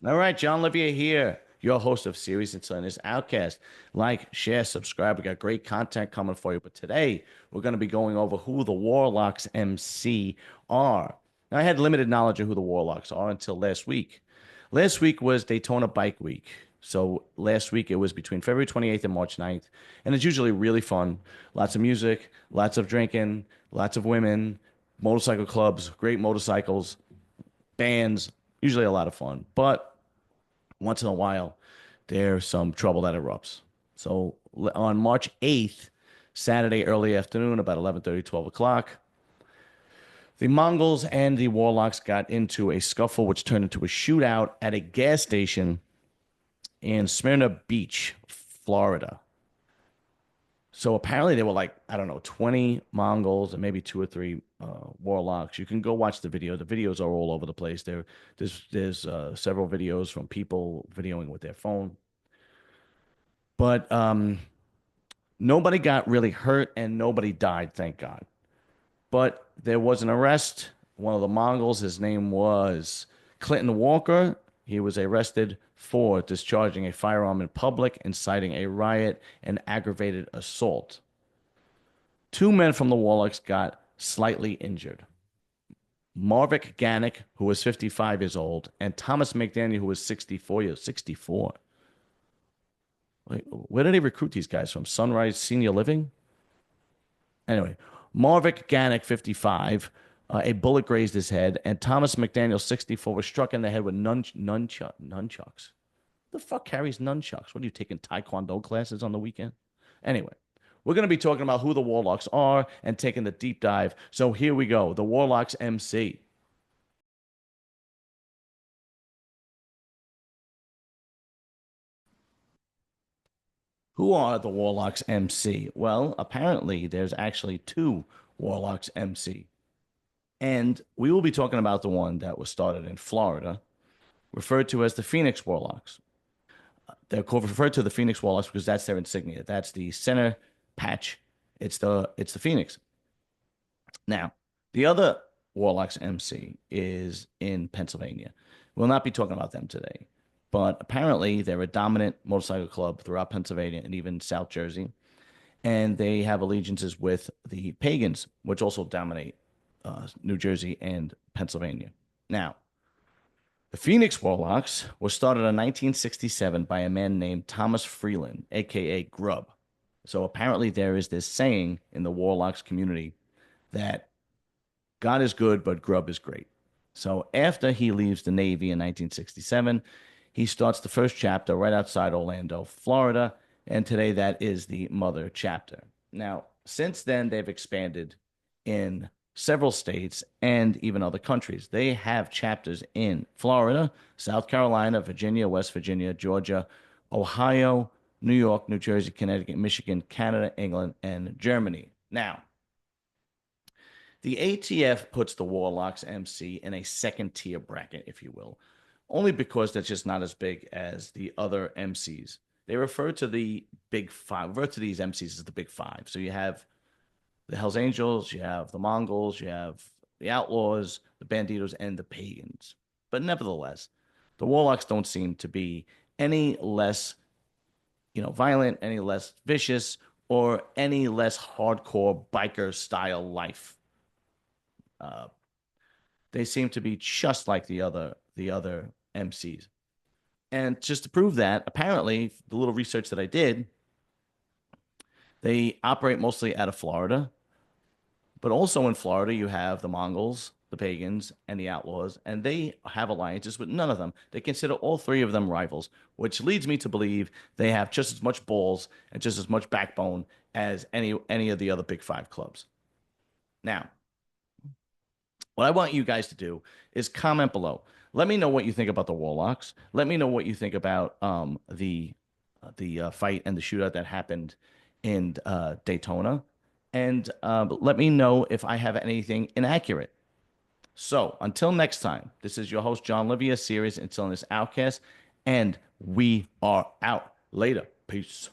All right, John Livia here, your host of Series and This Outcast. Like, share, subscribe. We got great content coming for you. But today, we're going to be going over who the Warlocks MC are. Now, I had limited knowledge of who the Warlocks are until last week. Last week was Daytona Bike Week. So last week it was between February 28th and March 9th. And it's usually really fun. Lots of music, lots of drinking, lots of women, motorcycle clubs, great motorcycles, bands, usually a lot of fun. But once in a while, there's some trouble that erupts. So on March 8th, Saturday early afternoon, about 11:30, 12 o'clock, the Mongols and the Warlocks got into a scuffle, which turned into a shootout at a gas station in Smyrna Beach, Florida. So apparently there were like, I don't know, 20 Mongols and maybe two or three Warlocks. You can go watch the video. The videos are all over the place. There's several videos from people videoing with their phone. But nobody got really hurt and nobody died, thank God. But there was an arrest. One of the Mongols, his name was Clinton Walker. He was arrested for discharging a firearm in public, inciting a riot, and aggravated assault. Two men from the Warlocks got slightly injured. Marvik Ganick, who was 55 years old, and Thomas McDaniel, who was 64 years, 64. Wait, where did they recruit these guys from? Sunrise Senior Living? Anyway, Marvik Ganick, 55, a bullet grazed his head, and Thomas McDaniel, 64, was struck in the head with nunchucks. The fuck carries nunchucks? What are you taking Taekwondo classes on the weekend? Anyway, we're going to be talking about who the Warlocks are and taking the deep dive. So here we go. The Warlocks MC. Who are the Warlocks MC? Well, apparently there's actually two Warlocks MC. And we will be talking about the one that was started in Florida, referred to as the Phoenix Warlocks. They're referred to the Phoenix Warlocks because that's their insignia. That's the center patch. It's the Phoenix. Now, the other Warlocks MC is in Pennsylvania. We'll not be talking about them today, but apparently they're a dominant motorcycle club throughout Pennsylvania and even South Jersey, and they have allegiances with the Pagans, which also dominate New Jersey and Pennsylvania. Now, the Phoenix Warlocks was started in 1967 by a man named Thomas Freeland, aka Grub. So apparently there is this saying in the Warlocks community that God is good, but Grub is great. So after he leaves the Navy in 1967, he starts the first chapter right outside Orlando, Florida, and today that is the mother chapter. Now, since then, they've expanded in several states and even other countries. They have chapters in Florida, South Carolina, Virginia, West Virginia, Georgia, Ohio, New York, New Jersey, Connecticut, Michigan, Canada, England, and Germany. Now, the ATF puts the Warlocks MC in a second tier bracket, if you will, only because that's just not as big as the other MCs. They refer to the big five, refer to these MCs as the big five. So you have the Hells Angels, you have the Mongols, you have the Outlaws, the Banditos, and the Pagans. But nevertheless, the Warlocks don't seem to be any less, violent, any less vicious, or any less hardcore biker style life. Uh, they seem to be just like the other MCs. And just to prove that, apparently, the little research that I did, they operate mostly out of Florida. But also in Florida, you have the Mongols, the Pagans, and the Outlaws, and they have alliances with none of them. They consider all three of them rivals, which leads me to believe they have just as much balls and just as much backbone as any of the other big five clubs. Now, what I want you guys to do is comment below. Let me know what you think about the Warlocks. Let me know what you think about the fight and the shootout that happened in Daytona, and let me know if I have anything inaccurate. So until next time, this is your host John Livia, series Until This Outcast, and we are out. Later, peace.